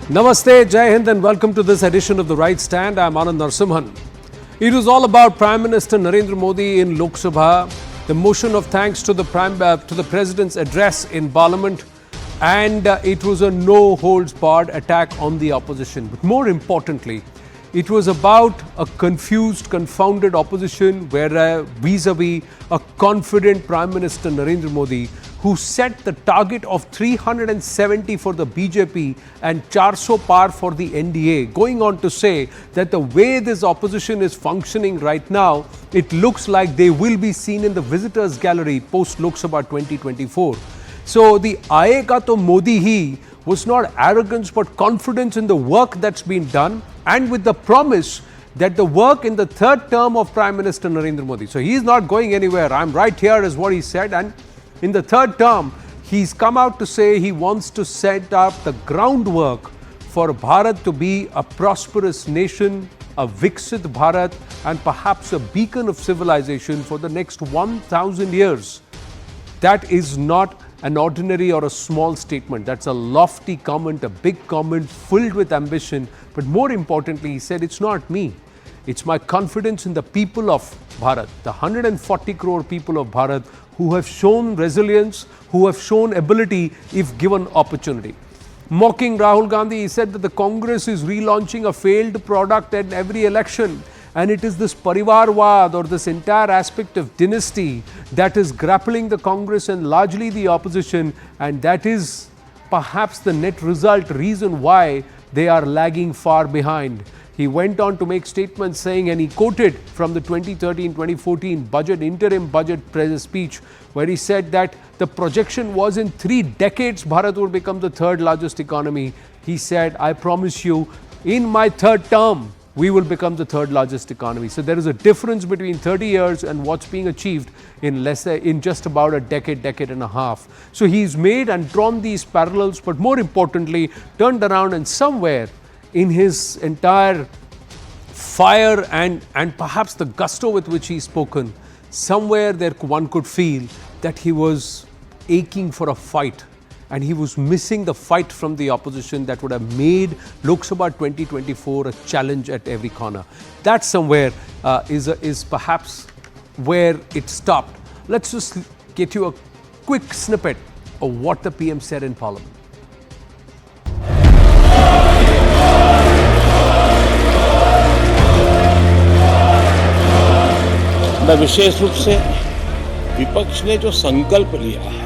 Namaste, Jai Hind, and welcome to this edition of The Right Stand. I'm Anand Narsimhan. It was all about Prime Minister Narendra Modi in Lok Sabha, the motion of thanks to the President's address in Parliament, and it was a no-holds-barred attack on the opposition. But more importantly, it was about a confused, confounded opposition where vis-a-vis a confident Prime Minister Narendra Modi who set the target of 370 for the BJP and 400 par for the NDA, going on to say that the way this opposition is functioning right now, it looks like they will be seen in the visitors gallery post Lok Sabha 2024. So the Aayega to Modi hi was not arrogance but confidence in the work that's been done, and with the promise that the work in the third term of Prime Minister Narendra Modi. So he is not going anywhere. I'm right here is what he said, and in the third term, he's come out to say he wants to set up the groundwork for Bharat to be a prosperous nation, a Viksit Bharat, and perhaps a beacon of civilization for the next 1,000 years. That is not an ordinary or a small statement. That's a lofty comment, a big comment filled with ambition. But more importantly, he said, it's not me. It's my confidence in the people of Bharat, the 140 crore people of Bharat who have shown resilience, who have shown ability if given opportunity. Mocking Rahul Gandhi, he said that the Congress is relaunching a failed product at every election. And it is this Parivarwad or this entire aspect of dynasty that is grappling the Congress and largely the opposition. And that is perhaps the net result reason why they are lagging far behind. He went on to make statements saying, and he quoted from the 2013-2014 interim budget speech, where he said that the projection was in 3 decades Bharat would become the third largest economy. He said, I promise you, in my third term, we will become the third largest economy. So there is a difference between 30 years and what's being achieved in just about a decade and a half. So he's made and drawn these parallels, but more importantly, turned around and somewhere in his entire fire and perhaps the gusto with which he's spoken, somewhere there one could feel that he was aching for a fight and he was missing the fight from the opposition that would have made Lok Sabha 2024 a challenge at every corner. That somewhere is perhaps where it stopped. Let's just get you a quick snippet of what the PM said in Parliament. मैं विशेष रूप से विपक्ष ने जो संकल्प लिया है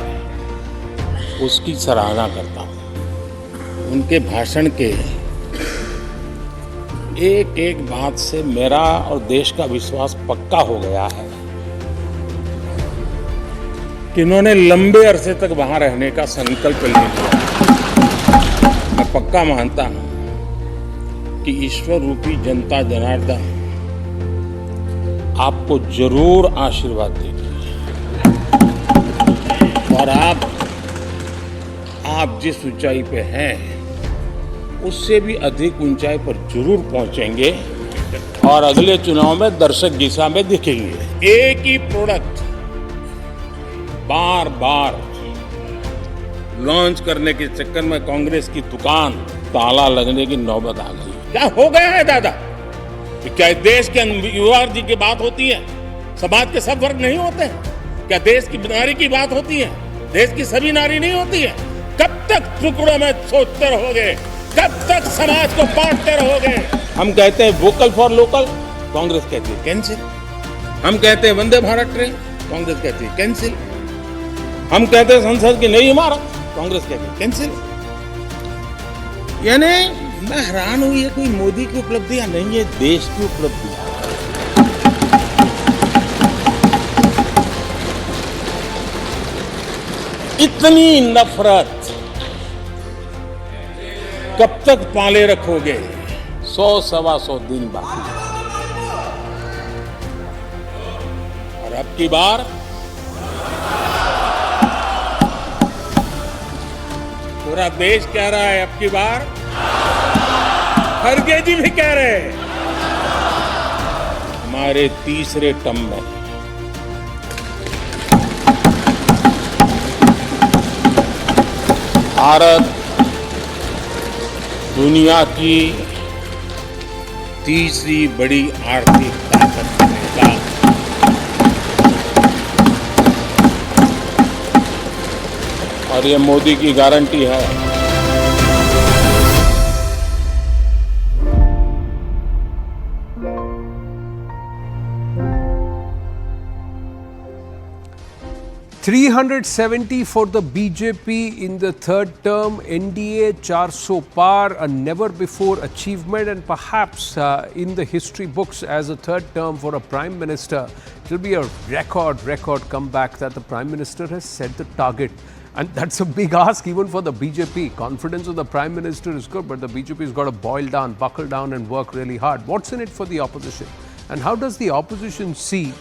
उसकी सराहना करता हूं। उनके भाषण के एक एक बात से मेरा और देश का विश्वास पक्का हो गया है कि इन्होंने लंबे अरसे तक वहां रहने का संकल्प ले लिया। मैं पक्का मानता हूं कि ईश्वर रूपी जनता जनार्दन आपको जरूर आशीर्वाद देगी और आप जिस ऊंचाई पे हैं उससे भी अधिक ऊंचाई पर जरूर पहुंचेंगे और अगले चुनाव में दर्शक दिशा में दिखेंगे। एक ही प्रोडक्ट बार बार लॉन्च करने के चक्कर में कांग्रेस की दुकान ताला लगने की नौबत आ गई। क्या हो गया है दादा? क्या देश के युवा जी की बात होती है? समाज के सब वर्ग नहीं होते हैं? क्या देश की नारी की बात होती है? देश की सभी नारी नहीं होती है? कब तक टुकड़ों में सोचते रहोगे? कब तक समाज को बांटते रहोगे? हम कहते हैं वोकल फॉर लोकल, कांग्रेस कहती है कैंसिल। हम कहते हैं वंदे भारत ट्रेन, कांग्रेस कहती है कैंसिल। हम कहते हैं संसद की नई इमारत, कांग्रेस कहती है कैंसिल। यानी मैं हैरान हूं, ये कोई मोदी की उपलब्धियां नहीं, ये देश की उपलब्धियां। इतनी नफरत कब तक पाले रखोगे? 100-125 दिन बाकी और अब की बार पूरा देश कह रहा है, अब की बार खड़गे जी भी कह रहे हैं हमारे तीसरे टर्म में भारत दुनिया की तीसरी बड़ी आर्थिक ताकत बनेगा। और ये मोदी की गारंटी है। $370 for the BJP in the third term, NDA 400 par, a never before achievement, and perhaps in the history books as a third term for a Prime Minister. It will be a record comeback that the Prime Minister has set the target. And that's a big ask even for the BJP. Confidence of the Prime Minister is good, but the BJP has got to boil down, buckle down and work really hard. What's in it for the opposition? And how does the opposition see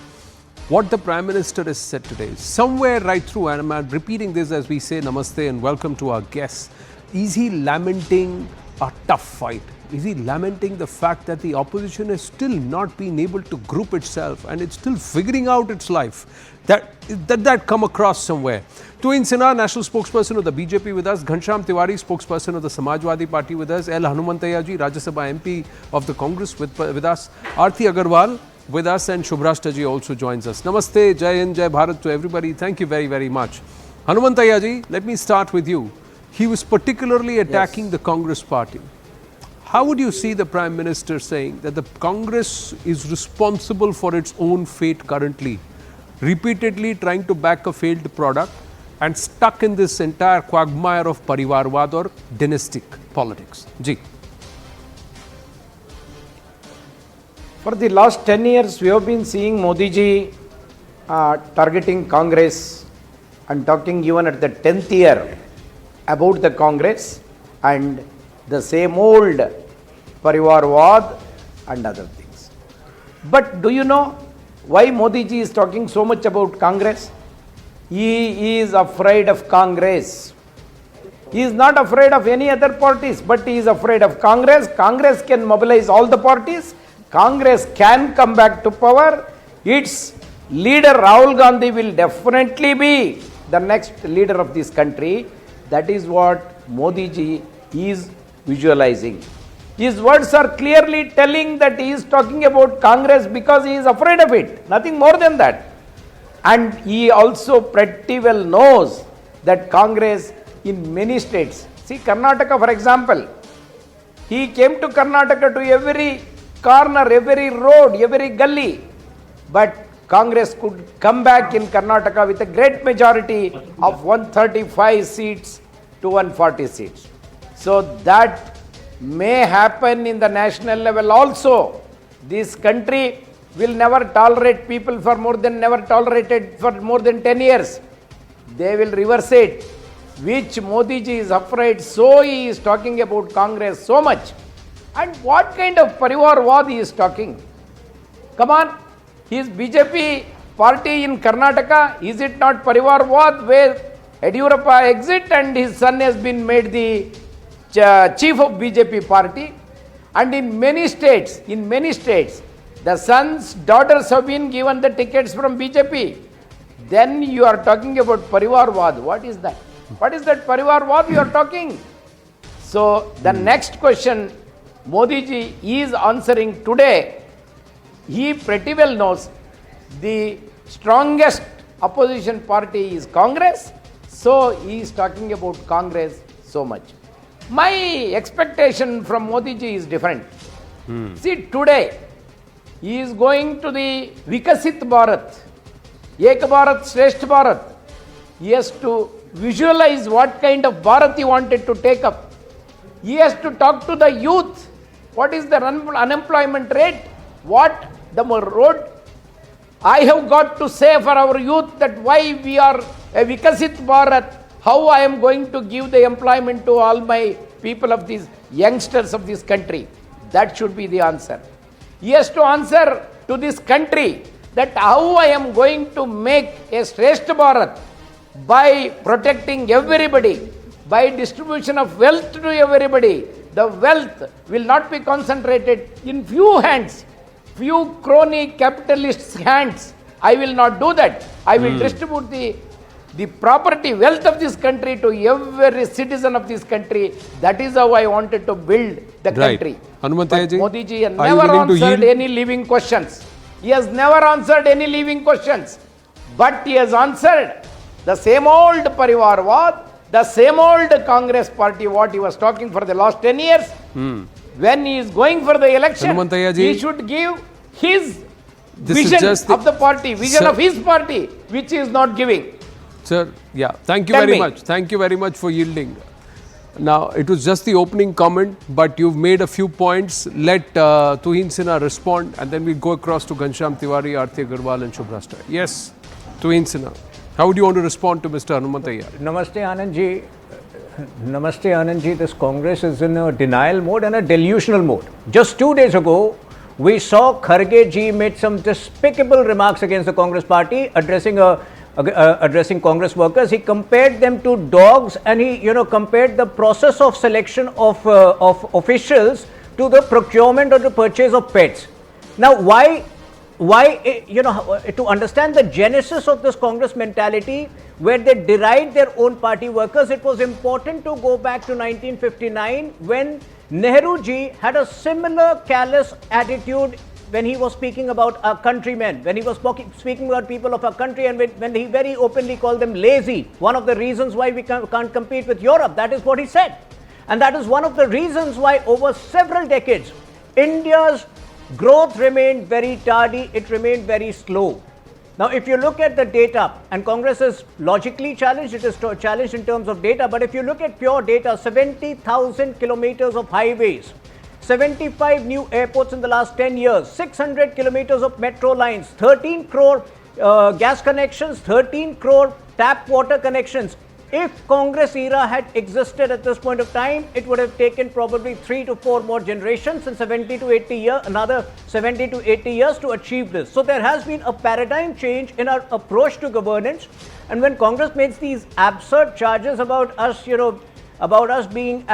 what the Prime Minister has said today? Somewhere right through, and I'm repeating this as we say namaste and welcome to our guests, is he lamenting a tough fight? Is he lamenting the fact that the opposition has still not been able to group itself and it's still figuring out its life? That come across somewhere. Tuin Sinha, national spokesperson of the BJP with us. Ghanshyam Tiwari, spokesperson of the Samajwadi Party with us. L. Hanumantaiah ji, Rajya Sabha MP of the Congress with us. Aarti Agarwal with us, and Shubhrashta ji also joins us. Namaste, Jai Hind, Jai Bharat to everybody. Thank you very much. Hanumantaiah ji, let me start with you. He was particularly attacking the Congress party. How would you see the Prime Minister saying that the Congress is responsible for its own fate currently, repeatedly trying to back a failed product and stuck in this entire quagmire of Parivarwad or dynastic politics? Ji. For the last 10 years, we have been seeing Modi ji targeting Congress and talking even at the 10th year about the Congress and the same old Parivarwad and other things. But do you know why Modi ji is talking so much about Congress? He is afraid of Congress. He is not afraid of any other parties, but he is afraid of Congress. Congress can mobilize all the parties. Congress can come back to power. Its leader Rahul Gandhi will definitely be the next leader of this country. That is what Modi ji is visualizing. His words are clearly telling that he is talking about Congress because he is afraid of it. Nothing more than that. And he also pretty well knows that Congress in many states, see Karnataka for example, he came to Karnataka to every corner, every road, every gully, but Congress could come back in Karnataka with a great majority of 135 seats to 140 seats. So that may happen in the national level also. This country will never tolerate people for more than 10 years. They will reverse it, which Modi ji is afraid, so he is talking about Congress so much. And what kind of Parivarwad he is talking? Come on, his BJP party in Karnataka, is it not Parivarwad where Yediyurappa exit and his son has been made the chief of BJP party? And in many states, the sons, daughters have been given the tickets from BJP. Then you are talking about Parivarwad. What is that? What is that Parivarwad you are talking? So the next question Modi ji is answering today, he pretty well knows the strongest opposition party is Congress, so he is talking about Congress so much. My expectation from Modi ji is different. See, today he is going to the Vikasit Bharat, Ek Bharat, Shresth Bharat. He has to visualize what kind of Bharat he wanted to take up. He has to talk to the youth. What is the unemployment rate? What the road? I have got to say for our youth that why we are a Vikasit Bharat, how I am going to give the employment to all my people of these youngsters of this country. That should be the answer. He has to answer to this country that how I am going to make a Shresth Bharat by protecting everybody, by distribution of wealth to everybody. The wealth will not be concentrated in few hands, few crony capitalists' hands. I will not do that. I will distribute the property wealth of this country to every citizen of this country. That is how I wanted to build the Right. country. Hanumanthaya But ji, Modi ji has are you never willing to answered yield? any living questions. He has never answered any living questions. But he has answered the same old Parivarwad, the same old Congress party, what he was talking for the last 10 years. When he is going for the election, Hanumanthaya ji, he should give his this is vision just of the party, vision Sir. of his party, which he is not giving. Sir, yeah, thank you Tell very me. much. Thank you very much for yielding. Now, it was just the opening comment, but you've made a few points. Let Tuhin Sinha respond, and then we'll go across to Ghanshyam Tiwari, Aarti Agarwal, and Shubhrashta. Yes, Tuhin Sinha, how would you want to respond to Mr. Hanumanthaya? Namaste, Anand ji. Namaste, Anand ji. This Congress is in a denial mode and a delusional mode. Just 2 days ago, we saw Kharge ji made some despicable remarks against the Congress party, addressing Congress workers. He compared them to dogs, and he, compared the process of selection of officials to the procurement or the purchase of pets. Now, why, to understand the genesis of this Congress mentality, where they deride their own party workers, it was important to go back to 1959 when Nehru ji had a similar callous attitude when he was speaking about our countrymen, when he was speaking about people of our country, and when he very openly called them lazy. One of the reasons why we can't compete with Europe, that is what he said. And that is one of the reasons why over several decades, India's growth remained very tardy, it remained very slow. Now, if you look at the data, and Congress is logically challenged, it is challenged in terms of data, but if you look at pure data, 70,000 kilometers of highways, 75 new airports in the last 10 years, 600 kilometers of metro lines, 13 crore gas connections, 13 crore tap water connections. If Congress era had existed at this point of time, it would have taken probably 3 to 4 more generations and 70 to 80 years, another 70 to 80 years to achieve this. So there has been a paradigm change in our approach to governance. And when Congress makes these absurd charges about us, about us being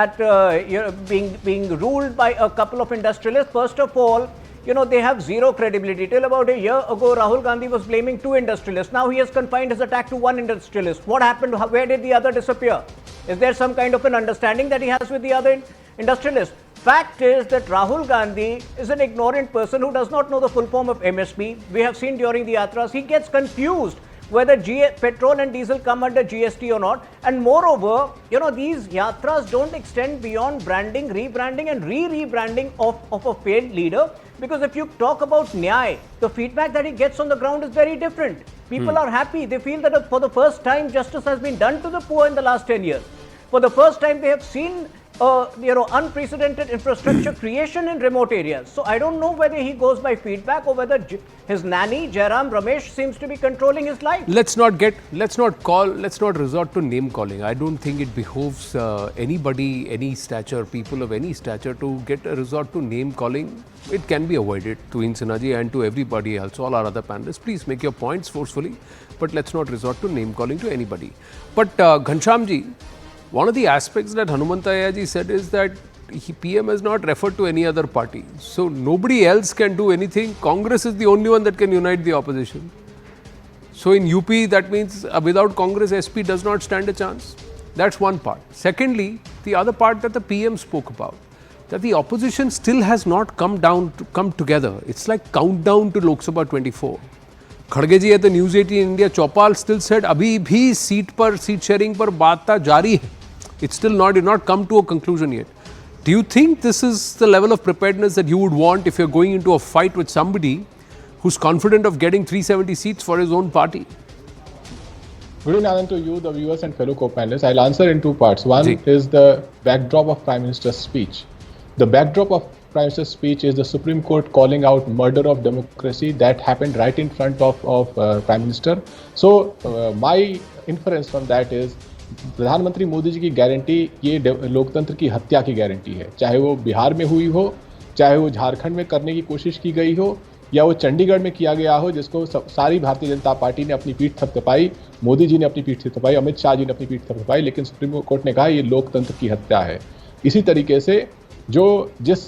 being ruled by a couple of industrialists, first of all, they have zero credibility. Till about a year ago, Rahul Gandhi was blaming 2 industrialists. Now he has confined his attack to 1 industrialist. What happened? Where did the other disappear? Is there some kind of an understanding that he has with the other industrialists? Fact is that Rahul Gandhi is an ignorant person who does not know the full form of MSP. We have seen during the yatras, he gets confused whether petrol and diesel come under GST or not. And moreover, these yatras don't extend beyond branding, rebranding and re-rebranding of a failed leader. Because if you talk about Nyay, the feedback that he gets on the ground is very different. People are happy. They feel that for the first time, justice has been done to the poor in the last 10 years. For the first time, they have seen unprecedented infrastructure creation in remote areas. So I don't know whether he goes by feedback or whether his nanny, Jairam Ramesh, seems to be controlling his life. Let's not resort to name calling. I don't think it behoves anybody, any stature, people of any stature to get a resort to name calling. It can be avoided, to Sinha ji and to everybody else, all our other panelists. Please make your points forcefully, but let's not resort to name calling to anybody. But Ghanshyam ji, one of the aspects that Hanumanthaya ji said is that PM has not referred to any other party. So nobody else can do anything. Congress is the only one that can unite the opposition. So in UP, that means without Congress, SP does not stand a chance. That's one part. Secondly, the other part that the PM spoke about, that the opposition still has not come together. It's like countdown to Lok Sabha 24. Kharge ji at the News 18 India Chopal still said, "Abhi bhi seat sharing par baat ta jari hai." It's still not come to a conclusion yet. Do you think this is the level of preparedness that you would want if you're going into a fight with somebody who's confident of getting 370 seats for his own party? Good evening, Anand, to you, the viewers and fellow co-panelists. I'll answer in 2 parts. One Ji. is the backdrop of Prime Minister's speech. The backdrop of Prime Minister's speech is the Supreme Court calling out murder of democracy that happened right in front of Prime Minister. So my inference from that is प्रधानमंत्री मोदी जी की guarantee ये लोकतंत्र की हत्या की guarantee है, चाहे वो बिहार में हुई हो, चाहे वो झारखंड में करने की कोशिश की गई हो, या वो चंडीगढ़ में किया गया हो, जिसको सारी भारतीय जनता पार्टी ने अपनी पीठ थपथपाई, मोदी जी ने अपनी पीठ थपथपाई, अमित शाह जी ने अपनी पीठ थपथपाई, लेकिन सुप्रीम कोर्ट ने कहा ये लोकतंत्र की हत्या है। इसी तरीके से जिस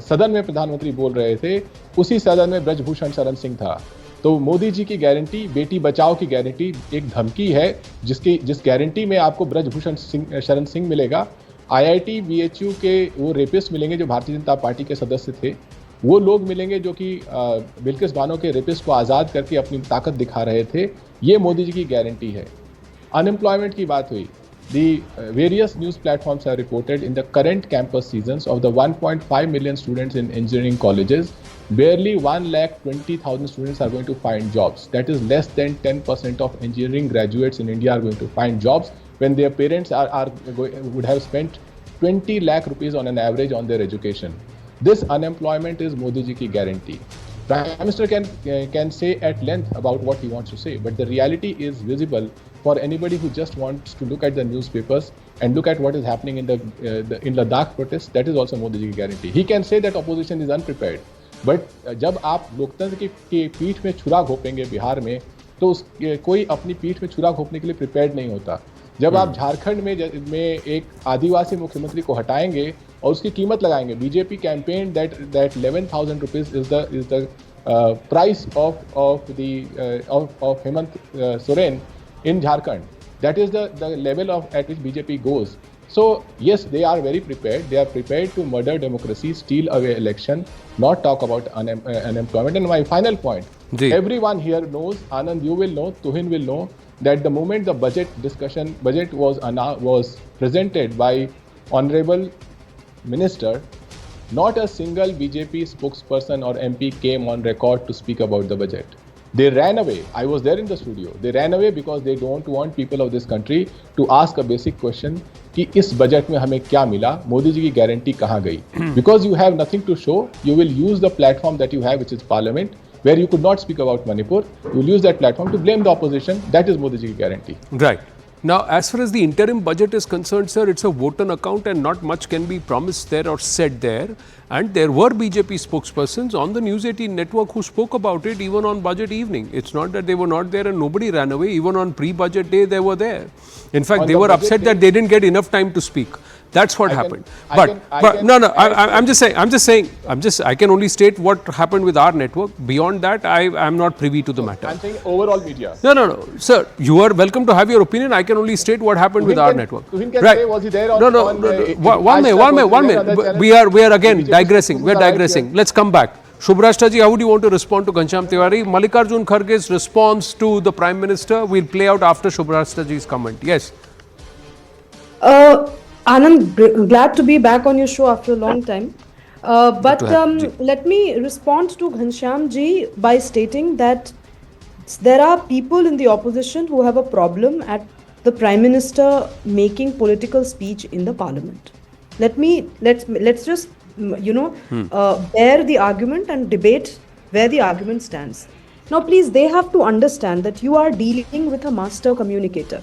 सदन में प्रधानमंत्री बोल रहे थे, उसी सदन में ब्रजभूषण शरण सिंह था, तो मोदी जी की गारंटी, बेटी बचाओ की गारंटी एक धमकी है, जिस गारंटी में आपको ब्रजभूषण शरण सिंह मिलेगा, आईआईटी बीएचयू के वो रेपिस्ट मिलेंगे जो भारतीय जनता पार्टी के सदस्य थे, वो लोग मिलेंगे जो कि बिल्किस बानो के रेपिस्ट को आज़ाद करके अपनी ताकत दिखा रहे थे। ये मोदी जी की गारंटी है। अनएम्प्लॉयमेंट की बात हुई। The various news platforms have reported in the current campus seasons of the 1.5 million students in engineering colleges, barely 1,20,000 students are going to find jobs. That is less than 10% of engineering graduates in India are going to find jobs when their parents would have spent 20 lakh rupees on an average on their education. This unemployment is Modi ji ki guarantee. Prime Minister can say at length about what he wants to say, but the reality is visible for anybody who just wants to look at the newspapers and look at what is happening in in Ladakh protests. That is also Modi ji ki guarantee. He can say that opposition is unprepared, but जब आप लोकतंत्र की पीठ में छुरा घोपेंगे बिहार में, तो कोई अपनी पीठ में छुरा घोपने के लिए प्रिपेयर्ड नहीं होता। जब आप झारखंड में एक आदिवासी मुख्यमंत्री को हटाएंगे और उसकी कीमत लगाएंगे, BJP campaign that 11,000 rupees is the price of Hemant Soren in Jharkhand. That is the level at which BJP goes. So yes, they are very prepared. They are prepared to murder democracy, steal away election, not talk about unemployment. And my final point, everyone here knows, Anand, you will know, Tuhin will know, that the moment the budget was presented by Honorable Minister, not a single BJP spokesperson or MP came on record to speak about the budget. They ran away. I was there in the studio. They ran away because they don't want people of this country to ask a basic question कि इस budget में हमें क्या मिला, मोदी जी की guarantee कहाँ गई? Because you have nothing to show, you will use the platform that you have, which is Parliament, where you could not speak about Manipur. You will use that platform to blame the opposition. That is Modi ji ki guarantee. Right. Now, as far as the interim budget is concerned, sir, it's a vote on account and not much can be promised there or said there. And there were BJP spokespersons on the News 18 network who spoke about it even on budget evening. It's not that they were not there and nobody ran away. Even on pre-budget day, they were there. In fact, they were upset that they didn't get enough time to speak. That's what happened. I'm just saying, I can only state what happened with our network. Beyond that, I'm not privy to the matter. I'm saying overall media. No. Sir, you are welcome to have your opinion. I can only state what happened with our network. Tuhin can say, was he there on... One minute. We are again digressing. We're digressing. Let's come back. Shubhrashta ji, how would you want to respond to Ghanshyam Tiwari? Mallikarjun Kharge's response to the Prime Minister will play out after Shubhrashta ji's comment. Yes. Anand, glad to be back on your show after a long time. But let me respond to Ghanshyam ji by stating that there are people in the opposition who have a problem at the Prime Minister making political speech in the Parliament. Let's just bear the argument and debate where the argument stands. Now, please, they have to understand that you are dealing with a master communicator.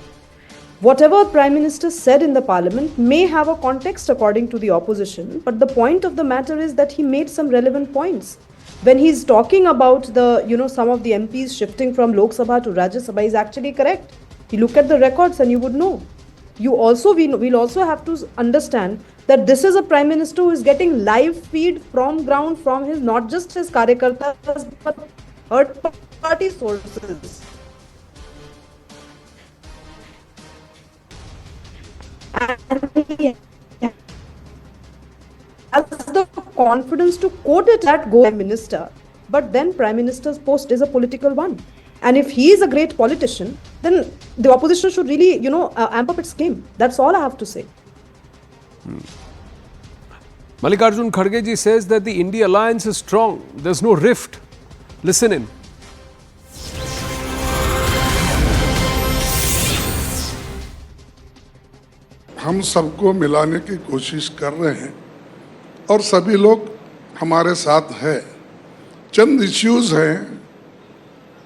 Whatever Prime Minister said in the Parliament may have a context according to the opposition, but the point of the matter is that he made some relevant points. When he's talking about some of the MPs shifting from Lok Sabha to Rajya Sabha is actually correct. You look at the records and you would know. We'll also have to understand that this is a Prime Minister who is getting live feed from ground from his, not just his karyakartas, but third party sources. And he has the confidence to quote it at go Prime Minister, but then Prime Minister's post is a political one. And if he is a great politician, then the opposition should really, amp up its game. That's all I have to say. Mallikarjun Kharge ji says that the India alliance is strong. There's no rift. Listen in. हम सबको मिलाने की कोशिश कर रहे हैं और सभी लोग हमारे साथ हैं। चंद इश्यूज हैं,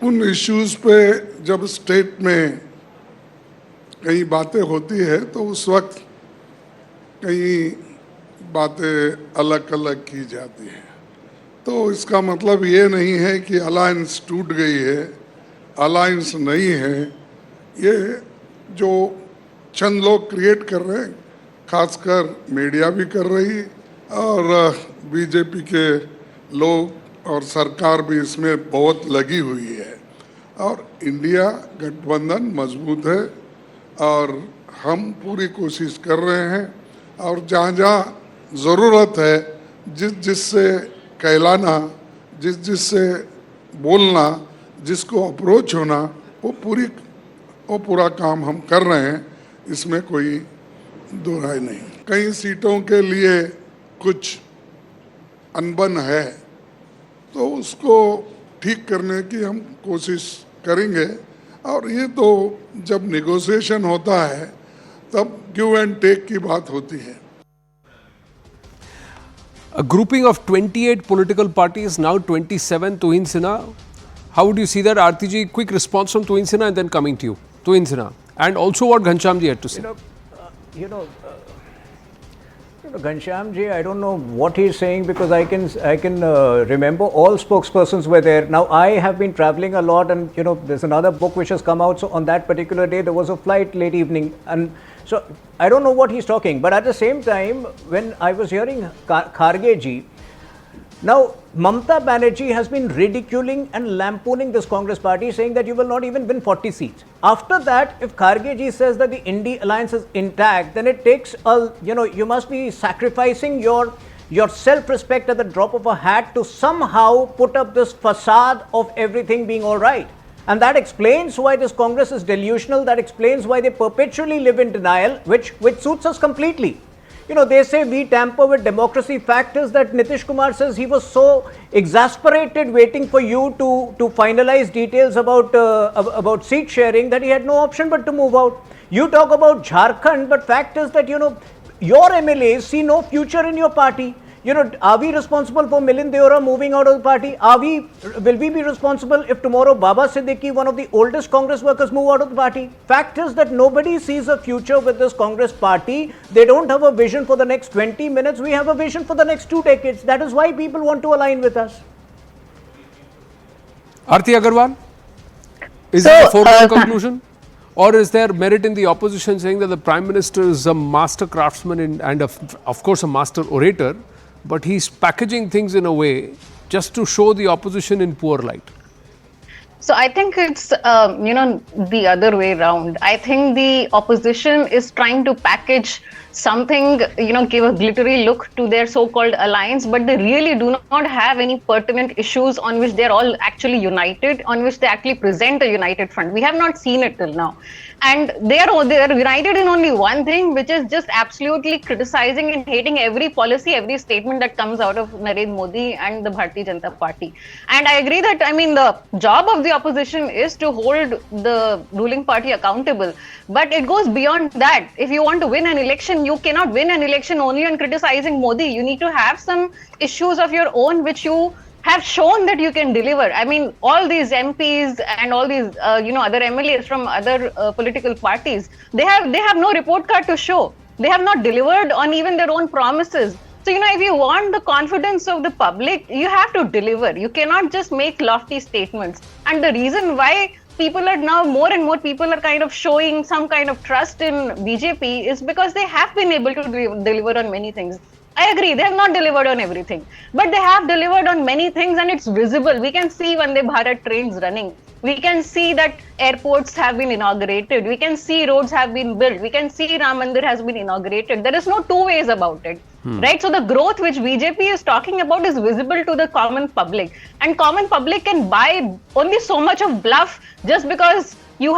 उन इश्यूज पे जब स्टेट में कई बातें होती है तो उस वक्त कई बातें अलग अलग की जाती हैं। तो इसका मतलब ये नहीं है कि अलायंस टूट गई है, अलायंस नहीं है। ये जो चंद लोग क्रिएट कर रहे हैं, खासकर मीडिया भी कर रही और बीजेपी के लोग और सरकार भी इसमें बहुत लगी हुई है और इंडिया गठबंधन मजबूत है और हम पूरी कोशिश कर रहे हैं और जहाँ जहाँ ज़रूरत है जिससे कहलाना जिससे बोलना जिसको अप्रोच होना वो पूरा काम हम कर रहे हैं, इसमें कोई दो राय नहीं। कई सीटों के लिए कुछ अनबन है तो उसको ठीक करने की हम कोशिश करेंगे और ये तो जब नेगोशिएशन होता है तब गिव एंड टेक की बात होती है। A grouping of 28 political parties, now 27, Tuhin Sinha. How would you see that? Aarti ji, quick response from Tuhin Sinha and then coming to you. Tuhin Sinha. And also what Ghanshyam ji had to say. Ghanshyam ji, I don't know what he's saying because I can remember all spokespersons were there. Now I have been traveling a lot, and there's another book which has come out. So on that particular day there was a flight late evening, and so I don't know what he's talking. But at the same time, when I was hearing Kharge ji, now Mamata Banerjee has been ridiculing and lampooning this Congress party, saying that you will not even win 40 seats. After that, if Kharge ji says that the India alliance is intact, then it takes you must be sacrificing your self-respect at the drop of a hat to somehow put up this facade of everything being all right. And that explains why this Congress is delusional. That explains why they perpetually live in denial, which suits us completely. They say we tamper with democracy. Fact is that Nitish Kumar says he was so exasperated waiting for you to finalize details about seat sharing that he had no option but to move out. You talk about Jharkhand, but fact is that your MLAs see no future in your party. Are we responsible for Milind Deora moving out of the party? Will we be responsible if tomorrow Baba Siddiqui, one of the oldest Congress workers, move out of the party? Fact is that nobody sees a future with this Congress party. They don't have a vision for the next 20 minutes. We have a vision for the next 2 decades. That is why people want to align with us. Aarti Agarwal, is it a foregone conclusion? Or is there merit in the opposition saying that the Prime Minister is a master craftsman and of course a master orator, but he's packaging things in a way just to show the opposition in poor light? So I think it's, the other way around. I think the opposition is trying to package something, give a glittery look to their so-called alliance, but they really do not have any pertinent issues on which they're all actually united, on which they actually present a united front. We have not seen it till now. And they are united in only one thing, which is just absolutely criticizing and hating every policy, every statement that comes out of Narendra Modi and the Bharatiya Janata Party. And I agree that, the job of the opposition is to hold the ruling party accountable. But it goes beyond that. If you want to win an election, you cannot win an election only on criticizing Modi. You need to have some issues of your own which you have shown that you can deliver. All these MPs and all these, other MLAs from other political parties, they have no report card to show. They have not delivered on even their own promises. So, if you want the confidence of the public, you have to deliver. You cannot just make lofty statements. And the reason why people are now, more and more people are kind of showing some kind of trust in BJP is because they have been able to deliver on many things. I agree, they have not delivered on everything, but they have delivered on many things and it's visible. We can see Vande Bharat trains running. We can see that airports have been inaugurated. We can see roads have been built. We can see Ram Mandir has been inaugurated. There is no two ways about it, right? So the growth which BJP is talking about is visible to the common public, and common public can buy only so much of bluff just because you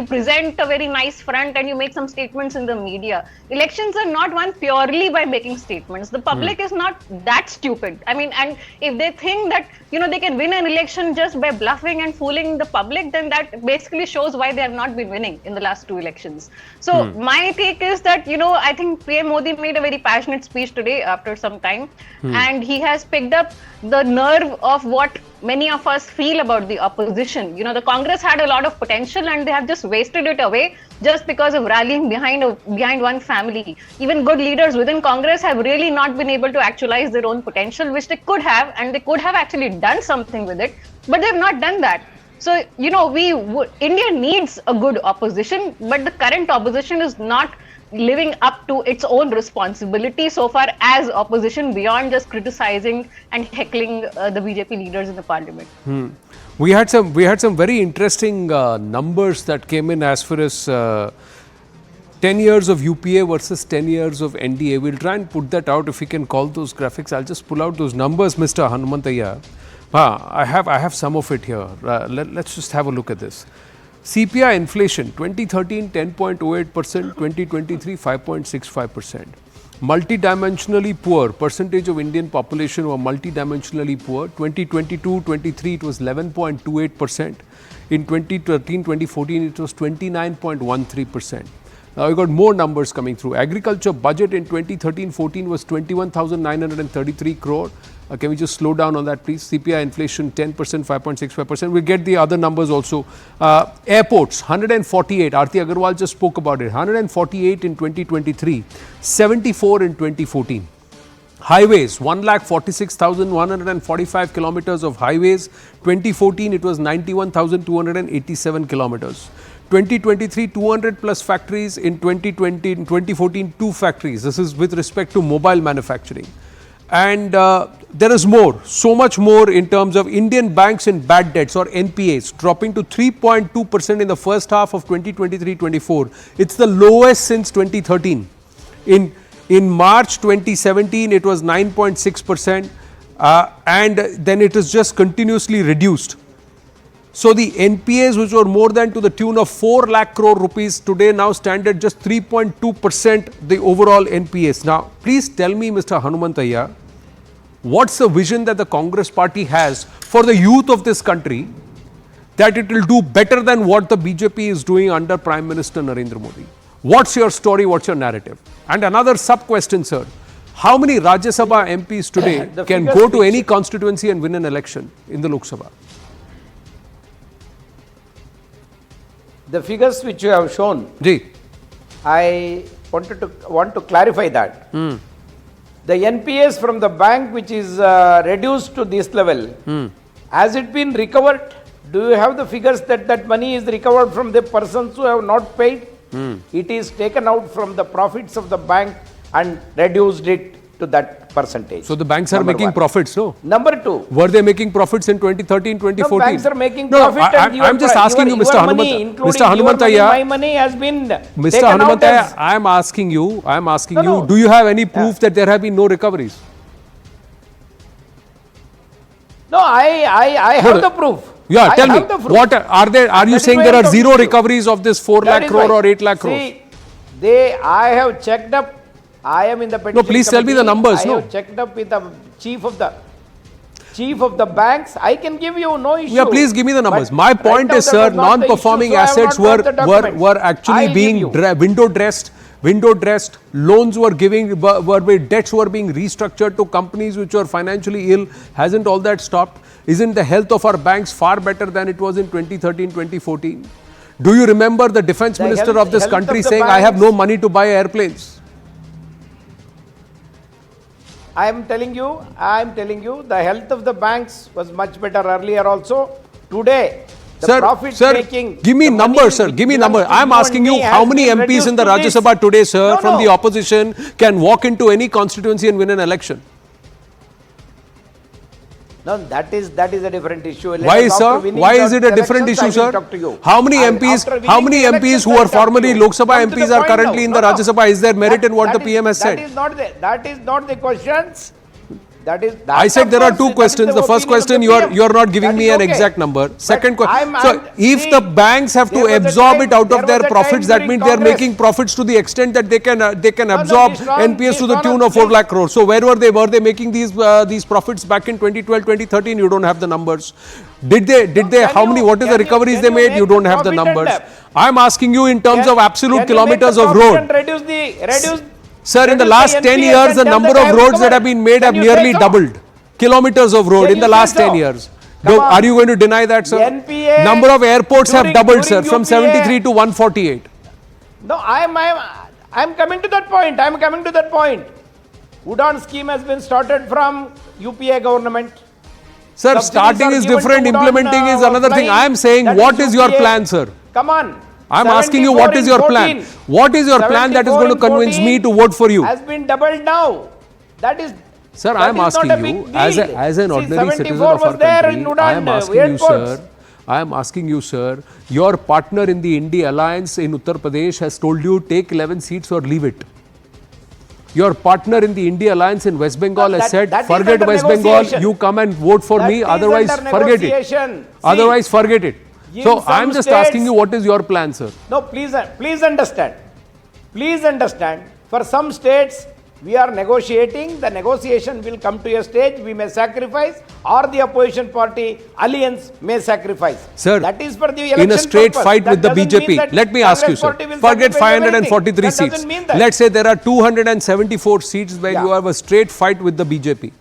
present a very nice front and you make some statements in the media. Elections are not won purely by making statements. The public is not that stupid. And if they think that, they can win an election just by bluffing and fooling the public, then that basically shows why they have not been winning in the last 2 elections. So my take is that, I think PM Modi made a very passionate speech today after some time, and he has picked up the nerve of what many of us feel about the opposition. The Congress had a lot of potential and they have just wasted it away just because of rallying behind one family. Even good leaders within Congress have really not been able to actualize their own potential, which they could have, and they could have actually done something with it, but they have not done that. So, India needs a good opposition, but the current opposition is not living up to its own responsibility so far as opposition, beyond just criticizing and heckling the BJP leaders in the parliament. We had some very interesting numbers that came in as far as 10 years of UPA versus 10 years of NDA. We'll try and put that out if we can call those graphics. I'll just pull out those numbers, Mr. Hanumantayya. I have some of it here. Let's just have a look at this. CPI inflation 2013 10.08%, 2023 5.65%. Multidimensionally poor, percentage of Indian population who are multidimensionally poor, 2022-23 it was 11.28%. In 2013-2014 it was 29.13%. Now we got more numbers coming through. Agriculture budget in 2013-14 was 21,933 crore. Can we just slow down on that, please? CPI inflation 10%, 5.65%. We'll get the other numbers also. Airports 148. Aarti Agarwal just spoke about it. 148 in 2023, 74 in 2014. Highways 1,46,145 kilometers of highways. 2014 it was 91,287 kilometers. 2023 200 plus factories. In 2014 2 factories. This is with respect to mobile manufacturing. And there is more, so much more in terms of Indian banks and bad debts or NPAs dropping to 3.2% in the first half of 2023-24. It's the lowest since 2013. In March 2017, it was 9.6% and then it is just continuously reduced. So the NPAs, which were more than to the tune of 4 lakh crore rupees, today now stand at just 3.2% the overall NPAs. Now, please tell me, Mr. Hanumantayya, what's the vision that the Congress party has for the youth of this country that it will do better than what the BJP is doing under Prime Minister Narendra Modi? What's your story? What's your narrative? And another sub-question, sir. How many Rajya Sabha MPs today can go to any constituency and win an election in the Lok Sabha? The figures which you have shown, I want to clarify that. The NPAs from the bank which is reduced to this level, has it been recovered? Do you have the figures that money is recovered from the persons who have not paid? It is taken out from the profits of the bank and reduced it to that percentage. So the banks are making profits, no? Number 2. Were they making profits in 2013, 2014? No, banks are making profit. I'm just asking you, Mr. Hanumantayya. My money has been Mr. Hanumantayya, I'm asking you, do you have any proof that there have been no recoveries? No, I have the proof. Yeah, tell me, what are you saying there are zero recoveries of this 4 lakh crore or 8 lakh crore? See, I have checked up. I am in the petition. No, please tell me the numbers. I have checked up with the chief of the banks. I can give you no issue. Yeah, please give me the numbers. My point is, sir, non-performing assets were actually being window dressed. Loans were debts were being restructured to companies which were financially ill. Hasn't all that stopped? Isn't the health of our banks far better than it was in 2013, 2014? Do you remember the defense minister of this country saying, I have no money to buy airplanes? I am telling you, the health of the banks was much better earlier also. Today, the profit making. Give me numbers, sir. Give me numbers. I am asking you how many MPs in the Rajya Sabha today, sir, from the opposition can walk into any constituency and win an election? No, that is a different issue. Why, sir? Why is it a different issue, sir? How many MPs who were formerly Lok Sabha MPs are currently in the Rajya Sabha? Is there merit in what the PM has said? That is not the questions. I said there are two questions. The first question, you are not giving me an exact number. Second question, so if the banks have to absorb it out of their profits, that means they are making profits to the extent that they can absorb NPS to the tune of 4 lakh crore. So where were they? Were they making these profits back in 2012, 2013? You don't have the numbers. Did they? What is the recoveries they made? You don't have the numbers. I am asking you in terms of absolute kilometers of road. Sir, in the last 10 years, the number of roads that have been made have nearly doubled. Kilometers of road in the last 10 years. Are you going to deny that, sir? Number of airports have doubled, sir, from 73 to 148. No, I am coming to that point. Udaan scheme has been started from UPA government. Sir, starting is different, implementing is another thing. I am saying, what is your plan, sir? Come on. I'm asking you, what is your plan? What is your plan that is going to convince me to vote for you? Has been doubled now. That is. Sir, that I am is not a asking big you, deal. as an ordinary citizen 74 of our was there in country, I am Udan asking you, airports. sir, I am asking you, sir, your partner in the India alliance in Uttar Pradesh has told you take 11 seats or leave it. Your partner in the India alliance in West Bengal has said, forget West Bengal, you come and vote for me, otherwise forget it. Otherwise forget it. So I am just asking you, what is your plan, sir? No, please understand. Please understand. For some states, we are negotiating. The negotiation will come to a stage. We may sacrifice, or the opposition party alliance may sacrifice. Sir, that is for the election in a straight purpose. fight That with the doesn't mean BJP, that let me ask you, Congress sir, party will forget sacrifice everything. 543 That seats. doesn't mean that. Let's say there are 274 seats where you have a straight fight with the BJP.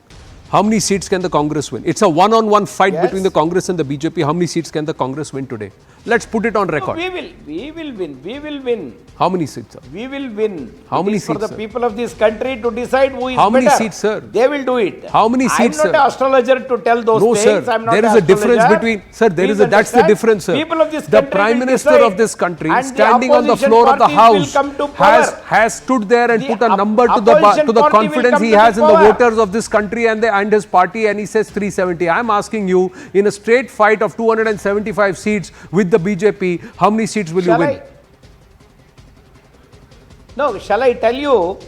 How many seats can the Congress win? It's a one-on-one fight between the Congress and the BJP. How many seats can the Congress win today? Let's put it on record. We will win. We will win. How many seats, sir? We will win. How many It is seats, for the sir? people of this country to decide who is How better. many seats, sir? They will do it. How many seats, I'm not sir? an astrologer to tell those No, things. sir. I'm not There is an a difference astrologer. between, sir, there Please is a, that's the understand. difference, sir. People of this The country Prime will Minister decide, of this country, and the standing on the opposition floor of the parties will House, come to power. has stood there and The put a number to the opposition to the party will confidence come he to the has in the power. voters of this country and his party, and he says 370. I'm asking you, in a straight fight of 275 seats with the BJP, how many seats will you win? No, shall I tell you?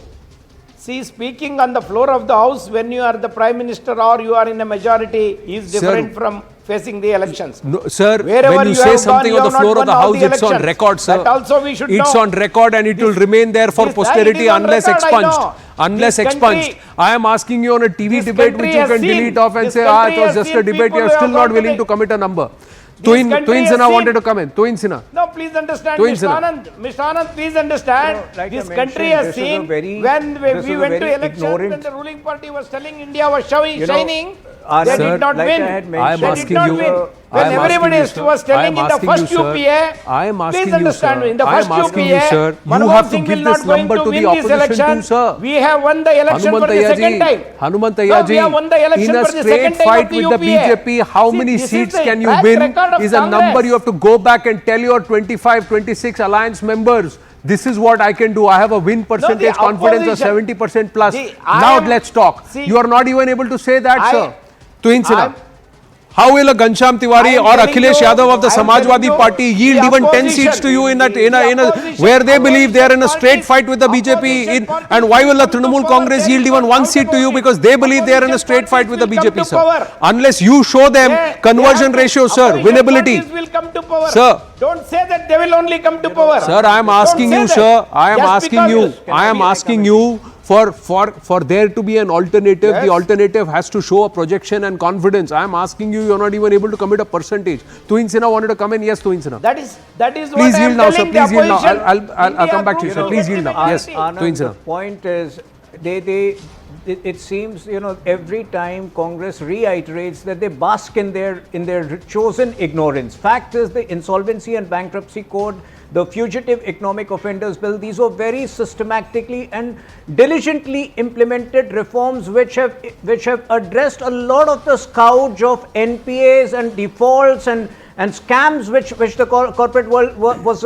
See, speaking on the floor of the House when you are the Prime Minister or you are in a majority is different from facing the elections. No, sir, Wherever when you you say have something gone, on you the have floor not of the won all House, the it's on elections. record, sir. That also we should It's know. on record and it will remain there for It posterity is on unless record, I expunged. know. Unless This expunged. country- I am asking you on a TV this debate country which you has can seen- delete off and this say, country it was has just a seen debate, people you are who still have not gone willing to to commit a number. This Twin country has Sinha seen- wanted to come in. Twin Sinha. No, please understand, Twin Mr. Sinha. Anand. Mr. Anand, please understand. like I This country mentioned, has this is a seen very- when this we is a went to very elections ignorant- when the ruling party was telling India was shining, Anand, they Sir, did not like win. I had I am mentioned, They did asking not you. win. I When am everybody asking you, was sir. telling I am in the asking first you, sir. UPA, I am asking please you, understand, sir. in the I am first asking you, UPA, sir. You Manmohan have to Singh give will this not going number to to win the this opposition election. too, sir. We have won the election for the Hanumantayaji, second time. Hanumantayaji, No, we have won the election in a for the straight second time fight of the with the UPA. BJP, how See, many this is seats the can you track win record of is a number Congress. you have to go back and tell your 25, 26 alliance members. This is what I can do. I have a win percentage confidence of opposition- 70% plus. I Now am- let's talk. see, You are not even able to say that, I- sir. Twin Sinha. I'm- How will a Ghanshyam I Tiwari am or telling Akhilesh you- Yadav of the I am Samajwadi telling you, Party yield the even 10 opposition- seats to you in a the opposition- where they believe they are in a straight opposition fight with the BJP opposition in, parties and why will the come to Trinamool power, Congress there yield is even no one doubt seat to you about it. because they believe they are in a Opposition straight fight with the parties will BJP, come to sir. power. Unless you show them conversion ratio, sir, Opposition winnability. parties will come to power. Sir. Don't say that they will only come to power. Sir, I am asking Don't you, say sir. that. I am Just asking you. because- I am asking you for there to be an alternative. Yes. The alternative has to show a projection and confidence. I am asking you. You are not even able to commit a percentage. Twin Sinha wanted to come in. Yes, Twin Sinha. That is Please what I yield am now, sir. telling Please the yield now. opposition. I'll come back to you, sir. India Please yield now. Yes, majority. Twin Anand, the Sinha. point is, it seems, every time Congress reiterates that they bask in their chosen ignorance. Fact is, the Insolvency and Bankruptcy Code, the Fugitive Economic Offenders Bill, these are very systematically and diligently implemented reforms which have addressed a lot of the scourge of NPAs and defaults and scams which the corporate world was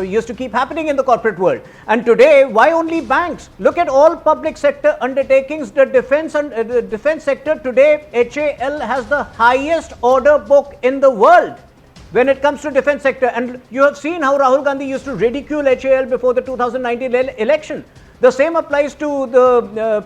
used to keep happening in the corporate world. And today, why only banks? Look at all public sector undertakings. The defense sector today, HAL has the highest order book in the world when it comes to defense sector. And you have seen how Rahul Gandhi used to ridicule HAL before the 2019 election. The same applies to the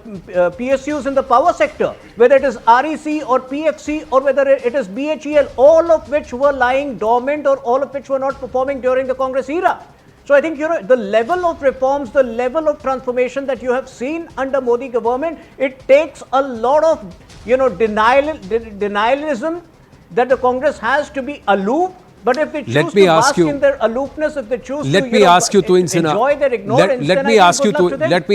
PSUs in the power sector, whether it is REC or PFC or whether it is BHEL, all of which were lying dormant or all of which were not performing during the Congress era. So I think, the level of reforms, the level of transformation that you have seen under Modi government, it takes a lot of, denialism that the Congress has to be aloof. But if they choose to bask in their aloofness, if they choose to enjoy their ignorance, let me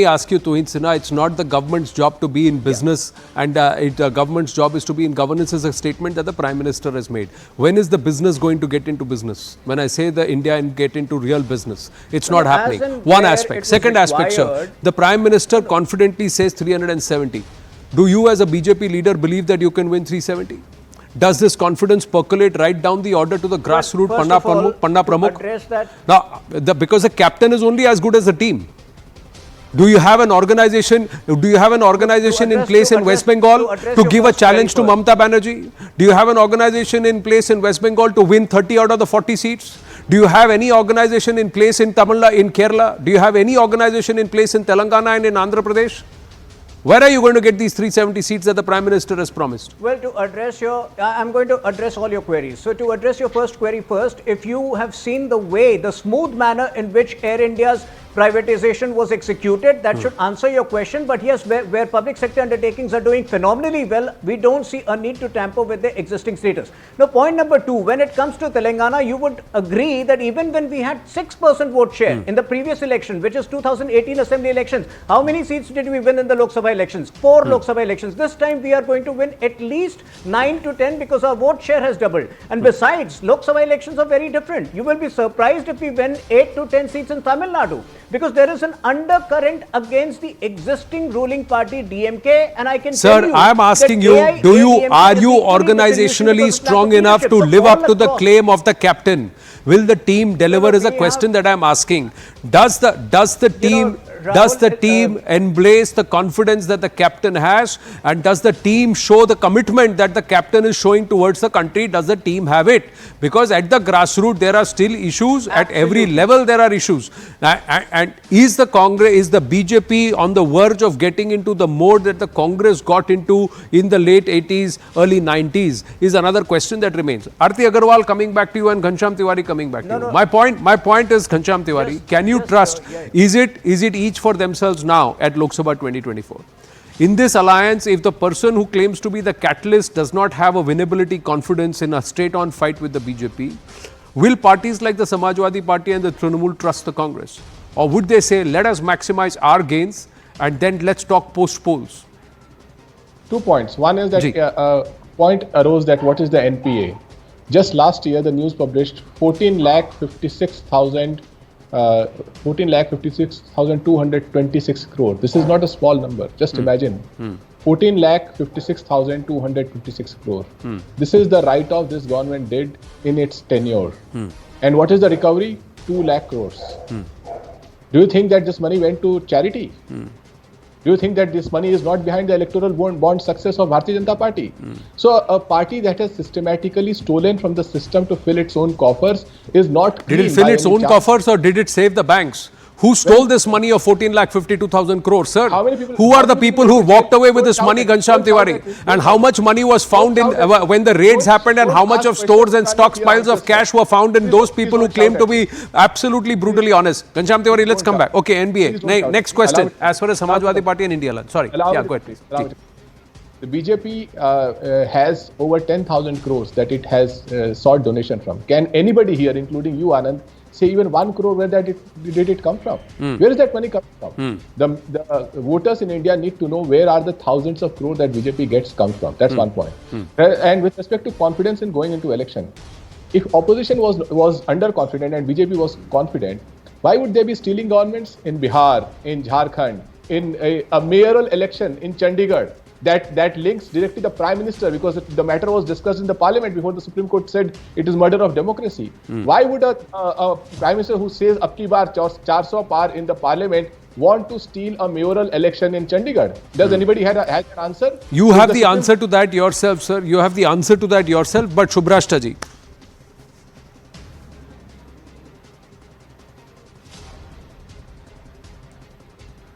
ask you, Twin Sinha, it's not the government's job to be in business, and the government's job is to be in governance, is a statement that the Prime Minister has made. When is the business going to get into business? When I say the India and get into real business, it's not happening. One aspect. Second aspect, sir, the Prime Minister confidently says 370. Do you as a BJP leader believe that you can win 370? Does this confidence percolate right down the order to the grassroots First of all, Panna to Pramukh? address that. Now, because the captain is only as good as the team. Do you have an organization? Do you have an organization in place in West Bengal to give a challenge to Mamata Banerjee? Do you have an organization in place in West Bengal to win 30 out of the 40 seats? Do you have any organization in place in Tamil Nadu, in Kerala? Do you have any organization in place in Telangana and in Andhra Pradesh? Where are you going to get these 370 seats that the Prime Minister has promised? Well, to address your, I'm going to address all your queries. So, to address your first query first, if you have seen the way, the smooth manner in which Air India's privatization was executed, that should answer your question. But yes, where public sector undertakings are doing phenomenally well, we don't see a need to tamper with the existing status. Now, point number two, when it comes to Telangana, you would agree that even when we had 6% vote share in the previous election, which is 2018 assembly elections, how many seats did we win in the Lok Sabha elections? 4 Lok Sabha elections. This time we are going to win at least 9 to 10 because our vote share has doubled. And besides, Lok Sabha elections are very different. You will be surprised if we win 8 to 10 seats in Tamil Nadu, because there is an undercurrent against the existing ruling party DMK, and I can tell you, Sir, I am asking you, are you organizationally strong enough to live up to the claim of the captain? Will the team deliver is a question that I am asking. Does the team embrace the confidence that the captain has, and does the team show the commitment that the captain is showing towards the country? Does the team have it? Because at the grassroots there are still issues. At every level there are issues. And is the BJP on the verge of getting into the mode that the Congress got into in the late 80s, early 90s is another question that remains. Aarti Agarwal coming back to you and Ghanshyam Tiwari coming back to you. My point is, Ghanshyam Tiwari, can you trust, is it each for themselves now at Lok Sabha 2024? In this alliance, if the person who claims to be the catalyst does not have a winnability confidence in a straight-on fight with the BJP, will parties like the Samajwadi Party and the Trinamool trust the Congress? Or would they say, let us maximize our gains and then let's talk post-polls? 2 points. One is that point arose that what is the NPA? Just last year, the news published 14,56,226 crore. This is not a small number. Just imagine. 14,56,226 crore. This is the write-off this government did in its tenure. And what is the recovery? 2 lakh crores. Do you think that this money went to charity? Do you think that this money is not behind the electoral bond success of Bharatiya Janata Party? So a party that has systematically stolen from the system to fill its own coffers is not. Did it fill its own coffers or did it save the banks? Who stole this money of 14,52,000 crores, sir? Who are the people who walked away with this money, Ghanshyam Tiwari? And how much money was found in when the raids happened, and how much of stores and stockpiles of cash were found in those people who claim to be absolutely brutally honest? Ghanshyam Tiwari, let's come back. Okay, NBA. Next question. As far as Samajwadi Party and India Alliance. Sorry. Yeah, go ahead, please. The BJP has over 10,000 crores that it has sought donation from. Can anybody here, including you, Anand, say even 1 crore where did it come from? Where is that money coming from? The voters in India need to know where are the thousands of crores that BJP gets come from. That's one point. And with respect to confidence in going into election, if opposition was underconfident and BJP was confident, why would they be stealing governments in Bihar, in Jharkhand, in a mayoral election in Chandigarh? That links directly the Prime Minister, because the matter was discussed in the Parliament before the Supreme Court said it is murder of democracy. Why would a Prime Minister who says "Ab ki baar 400 par" in the Parliament want to steal a mayoral election in Chandigarh? Does anybody have an answer? You have the answer to that yourself, sir. You have the answer to that yourself. But Shubhrashta ji,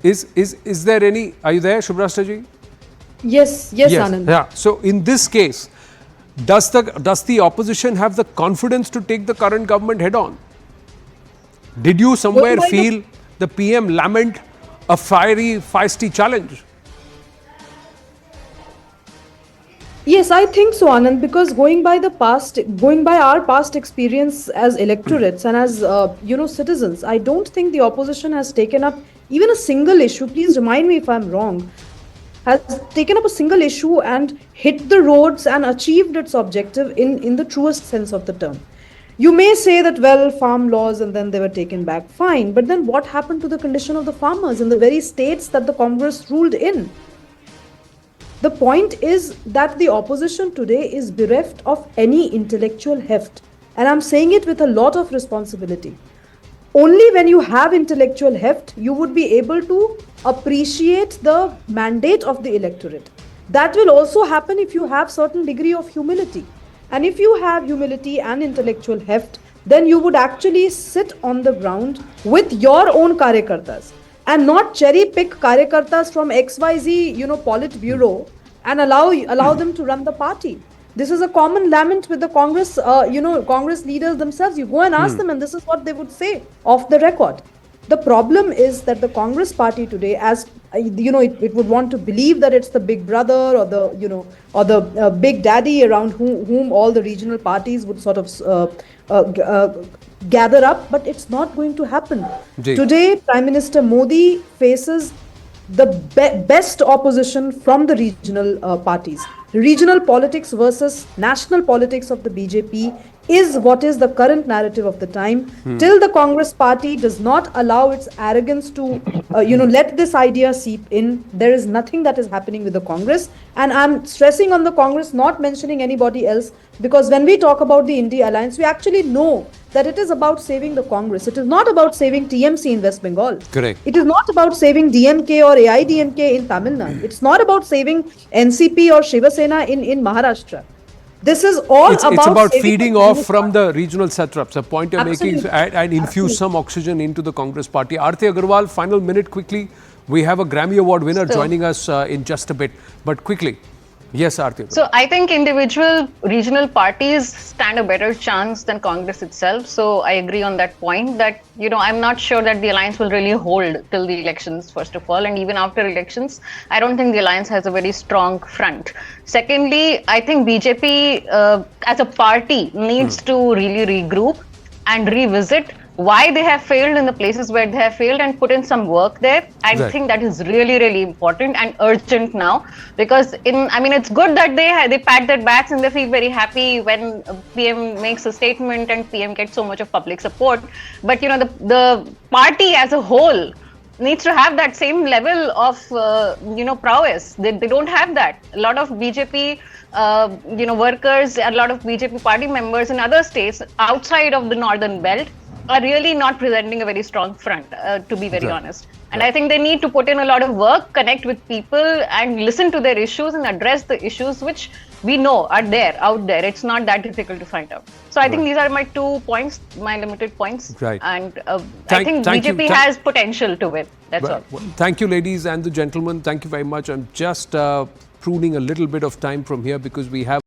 is there any? Are you there, Shubhrashta ji? Yes, Anand. Yeah. So in this case, does the opposition have the confidence to take the current government head on? Did you somewhere feel the PM lament a fiery, feisty challenge? Yes, I think so, Anand, because going by our past experience as electorates and as citizens, I don't think the opposition has taken up even a single issue. Please remind me if I'm wrong. Has taken up a single issue and hit the roads and achieved its objective in the truest sense of the term. You may say that, well, farm laws and then they were taken back, fine, but then what happened to the condition of the farmers in the very states that the Congress ruled in? The point is that the opposition today is bereft of any intellectual heft. And I'm saying it with a lot of responsibility. Only when you have intellectual heft, you would be able to appreciate the mandate of the electorate. That will also happen if you have certain degree of humility. And if you have humility and intellectual heft, then you would actually sit on the ground with your own karyakartas and not cherry pick karyakartas from XYZ, Politburo and allow them to run the party. This is a common lament with the Congress, Congress leaders themselves. You go and ask them, and this is what they would say off the record. The problem is that the Congress party today, as it would want to believe that it's the big brother or the big daddy around whom all the regional parties would sort of gather up, but it's not going to happen. Today, Prime Minister Modi faces the best opposition from the regional parties. Regional politics versus national politics of the BJP is what is the current narrative of the time. Till the Congress party does not allow its arrogance to, let this idea seep in, there is nothing that is happening with the Congress. And I'm stressing on the Congress, not mentioning anybody else, because when we talk about the India Alliance, we actually know that it is about saving the Congress. It is not about saving TMC in West Bengal. Correct. It is not about saving DMK or AIDMK in Tamil Nadu. It's not about saving NCP or Shiva Sena in Maharashtra. This is all It's about saving feeding the off Congress from party. the regional satraps. A point you're making is Absolutely. and infuse some oxygen into the Congress party. Aarti Agarwal, final minute quickly. We have a Grammy Award winner joining us in just a bit. But quickly. Yes, Aarti. So I think individual regional parties stand a better chance than Congress itself. So I agree on that point that, I'm not sure that the alliance will really hold till the elections, first of all. And even after elections, I don't think the alliance has a very strong front. Secondly, I think BJP as a party needs to really regroup and revisit why they have failed in the places where they have failed and put in some work there. I think that is really, really important and urgent now, because it's good that they pat their backs and they feel very happy when PM makes a statement and PM gets so much of public support. But the party as a whole needs to have that same level of prowess. They don't have that. A lot of BJP workers, a lot of BJP party members in other states outside of the northern belt are really not presenting a very strong front, to be very honest. And I think they need to put in a lot of work, connect with people and listen to their issues and address the issues which we know are out there. It's not that difficult to find out. So I think these are my 2 points, my limited points. Right. And I think BJP has potential to win. That's all. Well, thank you, ladies and the gentlemen. Thank you very much. I'm just pruning a little bit of time from here because we have